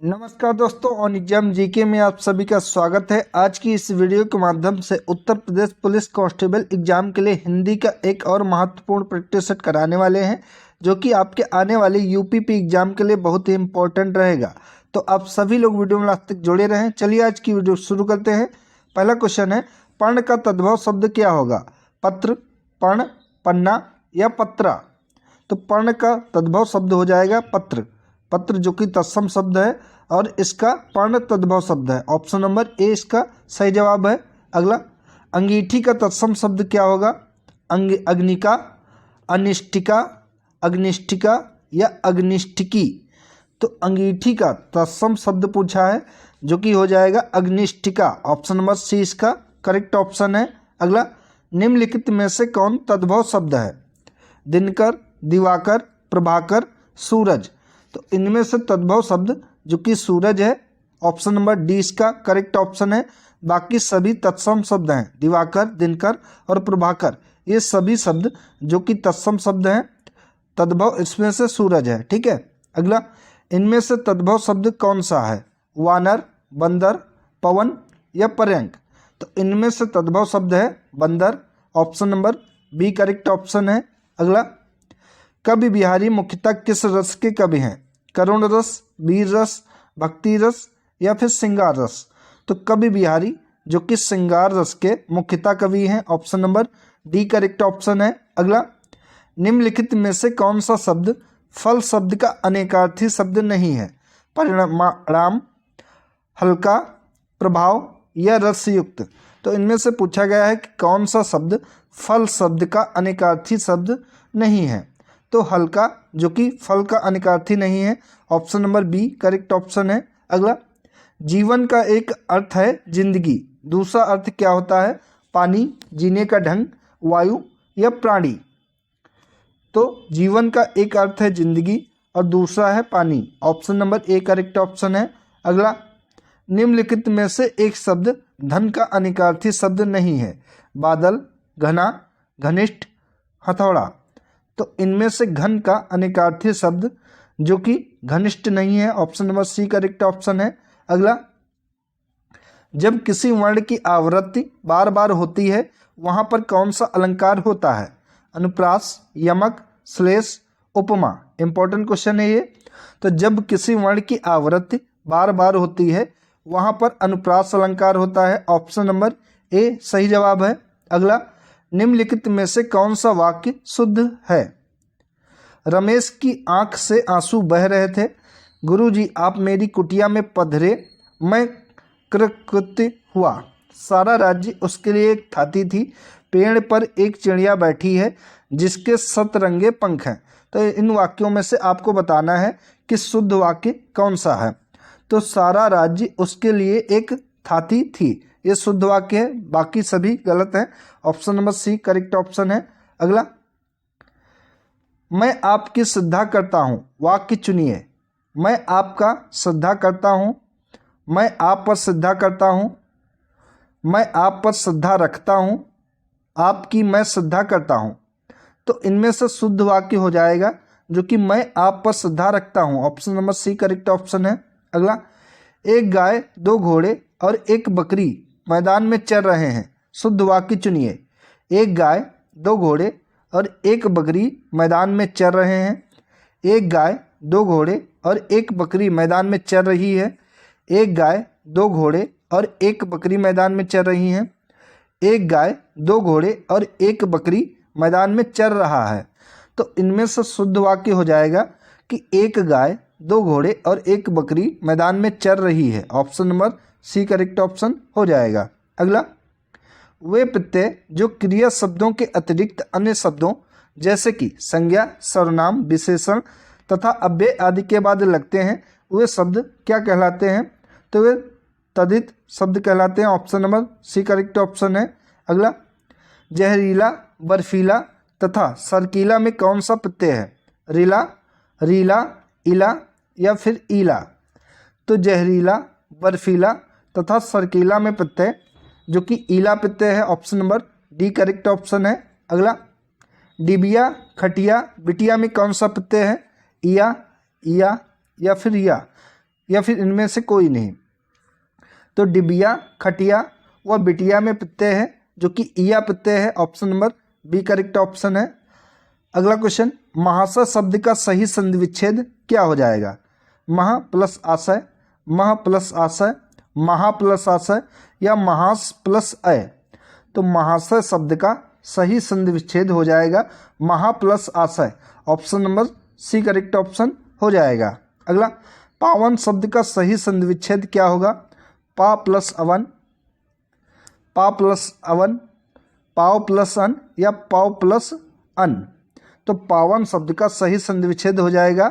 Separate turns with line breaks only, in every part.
नमस्कार दोस्तों, on exam GK में आप सभी का स्वागत है। आज की इस वीडियो के माध्यम से Uttar Pradesh police constable exam के लिए हिंदी का एक और महत्वपूर्ण प्रैक्टिस सेट कराने वाले हैं, जो कि आपके आने वाले यूपीपी एग्जाम के लिए बहुत ही इंपॉर्टेंट रहेगा। तो आप सभी लोग वीडियो में लास्ट तक जुड़े रहें। चलिए आज की वीडियो शुरू करते हैं। पहला क्वेश्चन है, पर्ण का तद्भव शब्द क्या होगा? पत्र, पर्ण, पन्ना या पत्रा? तो पर्ण का तद्भव शब्द हो जाएगा पत्र। पत्र जो कि तत्सम शब्द है और इसका पर्ण तद्भव शब्द है। ऑप्शन नंबर ए इसका सही जवाब है। अगला, अंगीठी का तत्सम शब्द क्या होगा? अग्निका, अनिष्टिका, अग्निष्टिका या अग्निष्टिकी? तो अंगीठी का तत्सम शब्द पूछा है, जो कि हो जाएगा अग्निष्टिका। ऑप्शन नंबर सी इसका करेक्ट ऑप्शन है। अगला, निम्नलिखित में से कौन तद्भव शब्द है? दिनकर, दिवाकर, प्रभाकर, सूरज? तो इनमें से तद्भव शब्द जो कि सूरज है। ऑप्शन नंबर डी इसका करेक्ट ऑप्शन है। बाकी सभी तत्सम शब्द हैं, दिवाकर, दिनकर और प्रभाकर। ये सभी शब्द जो कि तत्सम शब्द हैं, तद्भव इसमें से सूरज है। ठीक है। अगला, इनमें से तद्भव शब्द कौन सा है? वानर, बंदर, पवन या पर्यंक? तो इनमें से तद्भव शब्द है बंदर। Option number B correct option है। अगला, कवि बिहारी मुख्यतः किस रस के कवि हैं? करुण रस, वीर रस, भक्ति रस या फिर श्रृंगार रस? तो कवि बिहारी जो कि श्रृंगार रस के मुख्यतः कवि हैं। Option number D correct option है। अगला, निम्नलिखित में से कौन सा शब्द फल शब्द का अनेकार्थी शब्द नहीं है? परिणाम, हल्का, प्रभाव या रसयुक्त? तो इनमें से पूछा गया है कि कौन सा शब्द फल शब्द का अनेकार्थी शब्द नहीं है। तो हल्का जो कि फल का अनेकार्थी नहीं है। Option number B correct option है। अगला, जीवन का एक अर्थ है जिंदगी, दूसरा अर्थ क्या होता है? पानी, जीने का ढंग, वायु या प्राणी? तो जीवन का एक अर्थ है जिंदगी और दूसरा है पानी। Option number A correct option है। अगला, निम्नलिखित में से एक शब्द धन का अनेकार्थी शब्द नहीं है? बादल, घना, घनिष्ठ, हथौड़ा? तो इनमें से घन का अनेकार्थी शब्द जो कि घनिष्ठ नहीं है। Option number C correct option है। अगला, जब किसी वर्ण की आवृत्ति बार बार होती है वहां पर कौन सा अलंकार होता है? अनुप्रास, यमक, श्लेष, उपमा? इंपॉर्टेंट क्वेश्चन है ये। तो जब किसी वर्ण की आवृत्ति बार बार होती है वहां पर अनुप्रास अलंकार होता है। ऑप्शन नंबर ए सही जवाब है। अगला, निम्नलिखित में से कौन सा वाक्य शुद्ध है? रमेश की आंख से आंसू बह रहे थे। गुरुजी आप मेरी कुटिया में पधरे, मैं कृतकृत्य हुआ। सारा राज्य उसके लिए एक थाती थी। पेड़ पर एक चिड़िया बैठी है जिसके सतरंगे पंख हैं। तो इन वाक्यों में से आपको बताना है कि शुद्ध वाक्य कौन सा है। तो सारा राज्य उसके लिए एक थाती थी, ये शुद्ध वाक्य है। बाकी सभी गलत हैं। Option number C correct option है। अगला, मैं आपकी श्रद्धा करता हूँ, वाक्य चुनिए। मैं आपका श्रद्धा करता हूँ, मैं आप पर श्रद्धा करता हूँ, मैं आप पर श्रद्धा रखता हूँ, आपकी मैं श्रद्धा करता हूँ? तो इनमें से शुद्ध वाक्य हो जाएगा जो कि मैं आप पर श्रद्धा रखता हूँ। Option number C correct option है। अगला, एक गाय, दो घोड़े और एक बकरी मैदान में चर रहे हैं, शुद्ध वाक्य चुनिए। एक गाय, दो घोड़े और एक बकरी मैदान में चर रहे हैं। एक गाय, दो घोड़े और एक बकरी मैदान में चर रही है। एक गाय, दो घोड़े और एक बकरी मैदान में चर रही हैं। एक गाय, दो घोड़े और एक बकरी मैदान में चर रहा है। तो इनमें से शुद्ध वाक्य हो जाएगा कि एक गाय, दो घोड़े और एक बकरी मैदान में चर रही है। Option number C correct option हो जाएगा। अगला, वे प्रत्यय जो क्रिया शब्दों के अतिरिक्त अन्य शब्दों जैसे कि संज्ञा, सर्वनाम, विशेषण तथा अव्यय आदि के बाद लगते हैं, वे शब्द क्या कहलाते हैं? तो वे तद्धित शब्द कहलाते हैं। Option number C correct option है। अगला, जहरीला, बर्फीला तथा सरकीला में कौन सा प्रत्यय है? रीला, रीला, इला या फिर ईला? तो जहरीला, बर्फीला तथा सरकीला में प्रत्यय जो कि ईला प्रत्यय है। Option number D correct option है। अगला, डिबिया, खटिया, बिटिया में कौन सा प्रत्यय है? इया, इया या फिर या? या फिर इनमें से कोई नहीं। तो डिबिया, खटिया व बिटिया में प्रत्यय है जो कि ईया प्रत्यय है। Option number B correct option है। अगला क्वेश्चन, महाशय शब्द का सही संधि विच्छेद क्या हो जाएगा? महा प्लस आशय, मह प्लस आशय, महा प्लस आशय या महास प्लस अय। तो महाशय शब्द का सही संधि विच्छेद हो जाएगा महा प्लस आशय। Option number C correct option हो जाएगा। अगला, पावन शब्द का सही संधि विच्छेद क्या होगा? पा प्लस अवन, पा प्लस अवन, पाव प्लस अन या पाव प्लस अन। तो पावन शब्द का सही संधि विच्छेद हो जाएगा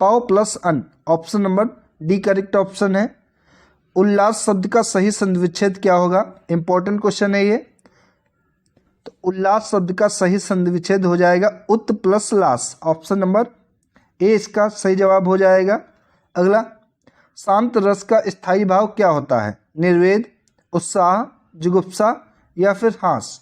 पाव प्लस अन। Option number D correct option है। उल्लास शब्द का सही संधि विच्छेद क्या होगा? इंपॉर्टेंट क्वेश्चन है ये। तो उल्लास शब्द का सही संधि विच्छेद हो जाएगा उत प्लस लास। ऑप्शन नंबर ए इसका सही जवाब हो जाएगा। अगला, शांत रस का स्थायी भाव क्या होता है? निर्वेद, उत्साह, जुगुप्सा या फिर हास।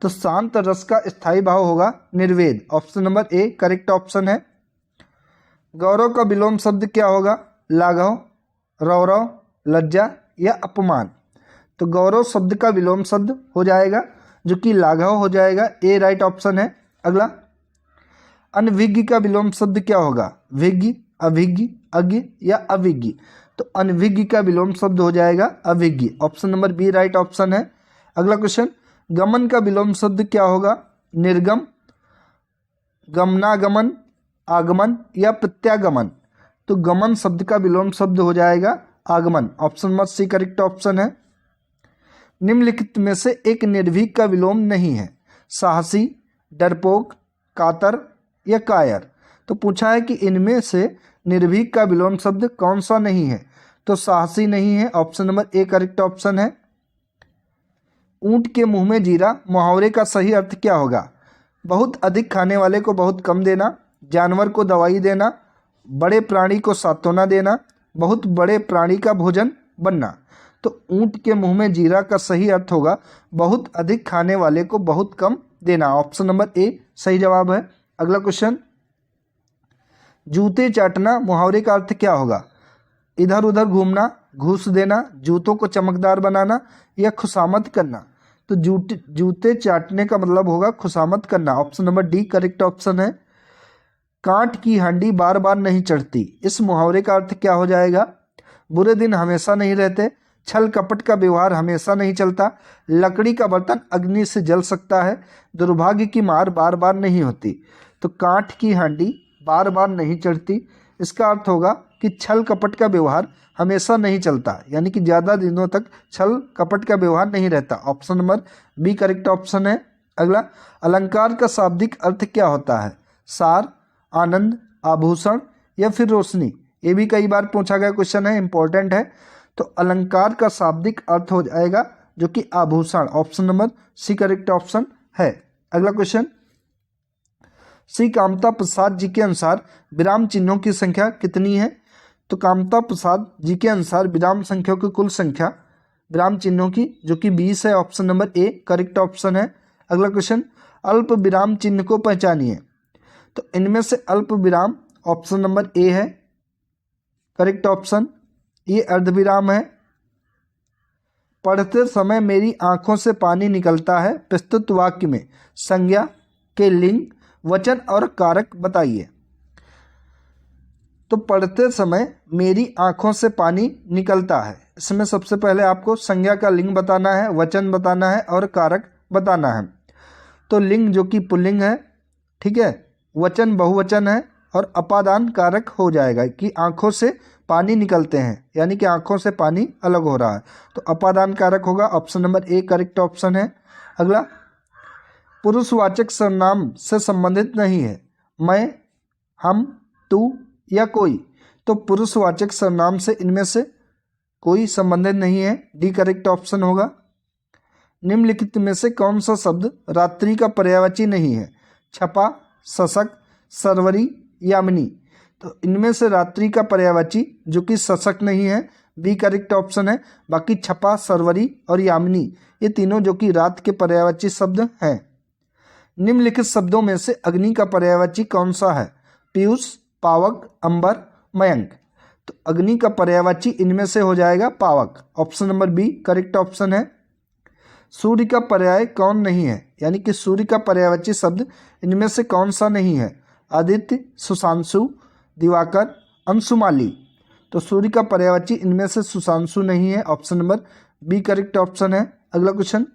तो शांत रस का स्थायी भाव होगा निर्वेद। Option number A correct option है। गौरव का विलोम शब्द क्या होगा? लाघव, रौरव, लज्जा या अपमान। तो गौरव शब्द का विलोम शब्द हो जाएगा जो कि लाघव हो जाएगा। ए राइट ऑप्शन है। अगला, अनभिज्ञ का विलोम शब्द क्या होगा? विज्ञ, अभिज्ञ, अज्ञ या अविज्ञ। तो अनभिज्ञ का विलोम शब्द हो जाएगा अभिज्ञ। Option number B right option है। अगला क्वेश्चन, गमन का विलोम शब्द क्या होगा? निर्गम, गमनागमन, आगमन या प्रत्यागमन। तो गमन शब्द का विलोम शब्द हो जाएगा आगमन। Option number C correct option है। निम्नलिखित में से एक निर्भीक का विलोम नहीं है? साहसी, डरपोक, कातर या कायर। तो पूछा है कि इनमें से निर्भीक का विलोम शब्द कौन सा नहीं है? तो साहसी नहीं है। Option number A correct option है। ऊंट के मुंह में जीरा मुहावरे का सही अर्थ क्या होगा? बहुत अधिक खाने वाले को बहुत कम देना, जानवर को दवाई देना, बड़े प्राणी को सांत्वना देना, बहुत बड़े प्राणी का भोजन बनना। तो ऊंट के मुंह में जीरा का सही अर्थ होगा बहुत अधिक खाने वाले को बहुत कम देना। ऑप्शन नंबर ए सही जवाब है। अगला क्वेश्चन, जूते चाटना मुहावरे का अर्थ क्या होगा? इधर उधर घूमना, घूस देना, जूतों को चमकदार बनाना या खुशामद करना। तो जूते चाटने का मतलब होगा खुशामद करना। Option number D correct option है। कांट की हांडी बार बार नहीं चढ़ती, इस मुहावरे का अर्थ क्या हो जाएगा? बुरे दिन हमेशा नहीं रहते, छल कपट का व्यवहार हमेशा नहीं चलता, लकड़ी का बर्तन अग्नि से जल सकता है, दुर्भाग्य की मार बार बार नहीं होती। तो कांट की हांडी बार बार नहीं चढ़ती, इसका अर्थ होगा कि छल कपट का व्यवहार हमेशा नहीं चलता, यानी कि ज़्यादा दिनों तक छल कपट का व्यवहार नहीं रहता। Option number B correct option है। अगला, अलंकार का शाब्दिक अर्थ क्या होता है? सार, आनंद, आभूषण या फिर रोशनी। ये भी कई बार पूछा गया क्वेश्चन है, इंपॉर्टेंट है। तो अलंकार का शाब्दिक अर्थ हो जाएगा जो कि आभूषण। Option number C correct option है। अगला क्वेश्चन, श्री कामता प्रसाद जी के अनुसार विराम चिन्हों की संख्या कितनी है? तो कामता प्रसाद जी के अनुसार विराम संख्याओं की कुल संख्या विराम चिन्हों की जो कि 20 है। Option number A correct option है। अगला क्वेश्चन, अल्प विराम चिन्ह को पहचानिए। तो इनमें से अल्प विराम ऑप्शन नंबर ए है करेक्ट ऑप्शन। ये अर्धविराम है। पढ़ते समय मेरी आंखों से पानी निकलता है, प्रस्तुत वाक्य में संज्ञा के लिंग, वचन और कारक बताइए। तो पढ़ते समय मेरी आंखों से पानी निकलता है, इसमें सबसे पहले आपको संज्ञा का लिंग बताना है, वचन बताना है और कारक बताना है। तो लिंग जो कि पुल्लिंग है, ठीक है, वचन बहुवचन है और अपादान कारक हो जाएगा कि आंखों से पानी निकलते हैं, यानी कि आंखों से पानी अलग हो रहा है, तो अपादान कारक होगा। Option number A correct option है। अगला, पुरुषवाचक सर्वनाम से संबंधित नहीं है, मैं, हम, तू या कोई। तो पुरुषवाचक सर्वनाम से इनमें से कोई संबंधित नहीं है, डी करेक्ट ऑप्शन होगा। निम्नलिखित में से कौन सा शब्द रात्रि का पर्यायवाची नहीं है? छपा, शशक, सरवरी, यामिनी। तो इनमें से रात्रि का पर्यायवाची जो कि शशक नहीं है, बी करेक्ट ऑप्शन है। बाकी छपा, सरवरी और यामिनी ये तीनों जो कि रात के पर्यायवाची शब्द हैं। निम्नलिखित शब्दों में से अग्नि का पर्यायवाची कौन सा है? पीयूष, पावक, अंबर, मयंक। तो अग्नि का पर्यायवाची इनमें से हो जाएगा पावक। Option number B correct option है। सूर्य का पर्याय कौन नहीं है, यानी कि सूर्य का पर्यायवाची शब्द इनमें से कौन सा नहीं है? आदित्य, सुशांशु, दिवाकर, अंशुमाली। तो सूर्य का पर्यायवाची इनमें से सुशांशु नहीं है। Option number B correct option है। अगला क्वेश्चन,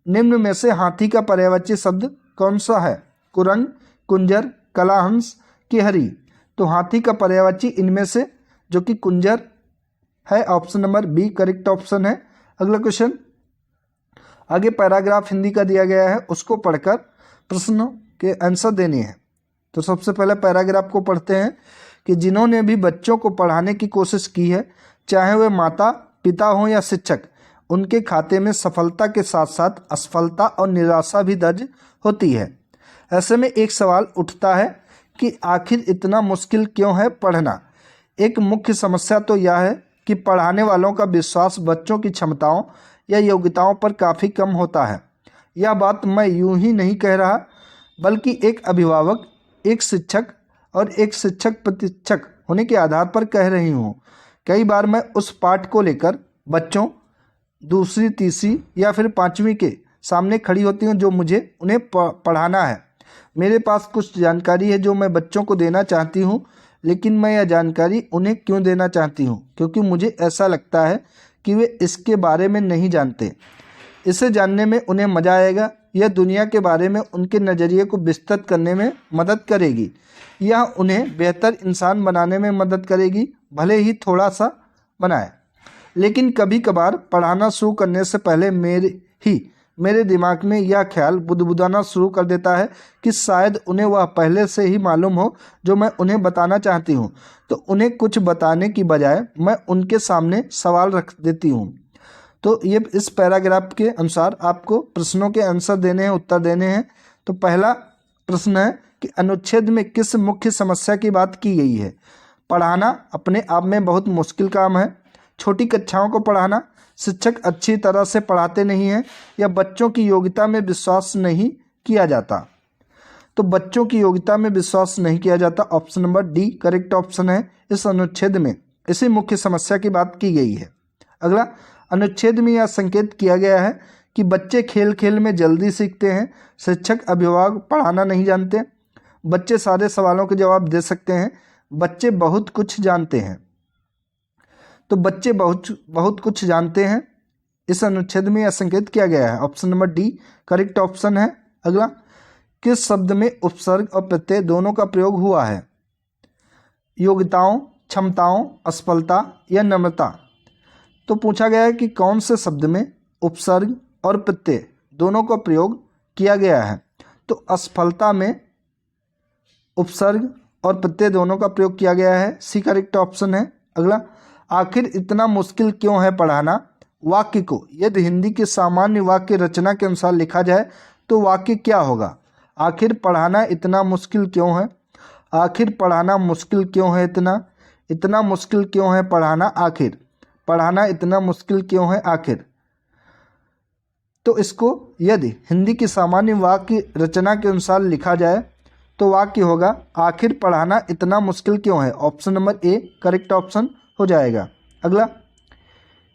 निम्न में से हाथी का पर्यायवाची शब्द कौन सा है? कुरंग, कुंजर, कलाहंस, किहरी। तो हाथी का पर्यायवाची इनमें से जो कि कुंजर है। Option number B correct option है। अगला क्वेश्चन, आगे पैराग्राफ हिंदी का दिया गया है, उसको पढ़कर प्रश्नों के आंसर देने हैं। तो सबसे पहले पैराग्राफ को पढ़ते हैं कि जिन्होंने भी बच्चों को पढ़ाने की कोशिश की है, चाहे वे माता पिता हों या शिक्षक, उनके खाते में सफलता के साथ साथ असफलता और निराशा भी दर्ज होती है। ऐसे में एक सवाल उठता है कि आखिर इतना मुश्किल क्यों है पढ़ना? एक मुख्य समस्या तो यह है कि पढ़ाने वालों का विश्वास बच्चों की क्षमताओं या योग्यताओं पर काफ़ी कम होता है। यह बात मैं यूं ही नहीं कह रहा, बल्कि एक अभिभावक, एक शिक्षक और एक शिक्षक प्रशिक्षक होने के आधार पर कह रही हूँ। कई बार मैं उस पाठ को लेकर बच्चों दूसरी, तीसरी या फिर पाँचवीं के सामने खड़ी होती हूँ जो मुझे उन्हें पढ़ाना है। मेरे पास कुछ जानकारी है जो मैं बच्चों को देना चाहती हूँ, लेकिन मैं यह जानकारी उन्हें क्यों देना चाहती हूँ? क्योंकि मुझे ऐसा लगता है कि वे इसके बारे में नहीं जानते। इसे जानने में उन्हें मज़ा आएगा। यह दुनिया के बारे में उनके नज़रिए को विस्तृत करने में मदद करेगी। यह उन्हें बेहतर इंसान बनाने में मदद करेगी, भले ही थोड़ा सा बनाए। लेकिन कभी कभार पढ़ाना शुरू करने से पहले मेरे दिमाग में यह ख्याल बुदबुदाना शुरू कर देता है कि शायद उन्हें वह पहले से ही मालूम हो जो मैं उन्हें बताना चाहती हूँ। तो उन्हें कुछ बताने की बजाय मैं उनके सामने सवाल रख देती हूँ। तो ये इस पैराग्राफ के अनुसार आपको प्रश्नों के आंसर देने हैं, उत्तर देने हैं। तो पहला प्रश्न है कि अनुच्छेद में किस मुख्य समस्या की बात की गई है? पढ़ाना अपने आप में बहुत मुश्किल काम है। छोटी कक्षाओं को पढ़ाना, शिक्षक अच्छी तरह से पढ़ाते नहीं हैं, या बच्चों की योग्यता में विश्वास नहीं किया जाता। तो बच्चों की योग्यता में विश्वास नहीं किया जाता। Option number D correct option है। इस अनुच्छेद में इसी मुख्य समस्या की बात की गई है। अगला, अनुच्छेद में यह संकेत किया गया है कि बच्चे खेल खेल में जल्दी सीखते हैं। शिक्षक अभिभावक पढ़ाना नहीं जानते। बच्चे सारे सवालों के जवाब दे सकते हैं। बच्चे बहुत कुछ जानते हैं। तो बच्चे बहुत कुछ जानते हैं। इस अनुच्छेद में यह संकेत किया गया है। Option number D correct option है। अगला, किस शब्द में उपसर्ग और प्रत्यय दोनों का प्रयोग हुआ है? योग्यताओं, क्षमताओं, असफलता या नम्रता। तो पूछा गया है कि कौन से शब्द में उपसर्ग और प्रत्यय दोनों का प्रयोग किया गया है? तो असफलता में उपसर्ग और प्रत्यय दोनों का प्रयोग किया गया है। सी करेक्ट ऑप्शन है। अगला, आखिर इतना मुश्किल क्यों है पढ़ाना? वाक्य को यदि हिंदी के सामान्य वाक्य रचना के अनुसार लिखा जाए तो वाक्य क्या होगा? आखिर पढ़ाना इतना मुश्किल क्यों है? आखिर पढ़ाना मुश्किल क्यों है? इतना मुश्किल क्यों है पढ़ाना? आखिर पढ़ाना इतना मुश्किल क्यों है? आखिर। तो इसको यदि हिंदी की सामान्य वाक्य रचना के अनुसार लिखा जाए तो वाक्य होगा आखिर पढ़ाना इतना मुश्किल क्यों है। Option number A correct option हो जाएगा। अगला,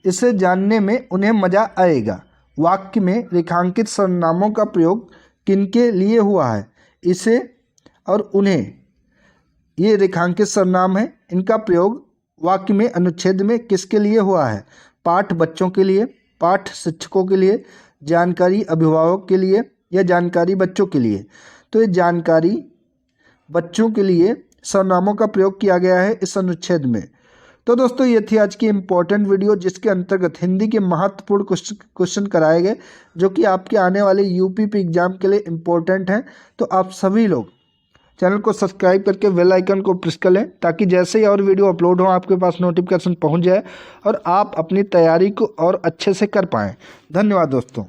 इसे जानने में उन्हें मज़ा आएगा। वाक्य में रेखांकित सर्वनामों का प्रयोग किनके लिए हुआ है? इसे और उन्हें, ये रेखांकित सर्वनाम है, इनका प्रयोग वाक्य में अनुच्छेद में किसके लिए हुआ है? पाठ बच्चों के लिए, पाठ शिक्षकों के लिए, जानकारी अभिभावक के लिए या जानकारी बच्चों के लिए? तो ये जानकारी बच्चों के लिए सर्वनामों का प्रयोग किया गया है इस अनुच्छेद में। तो दोस्तों ये थी आज की इम्पोर्टेंट वीडियो जिसके अंतर्गत हिंदी के महत्वपूर्ण क्वेश्चन कराए गए जो कि आपके आने वाले यूपीपी एग्जाम के लिए इम्पोर्टेंट हैं। तो आप सभी लोग चैनल को सब्सक्राइब करके बेल आइकन को प्रेस कर लें ताकि जैसे ही और वीडियो अपलोड हो आपके पास नोटिफिकेशन पहुंच जाए और आप अपनी तैयारी को और अच्छे से कर पाएँ। धन्यवाद दोस्तों।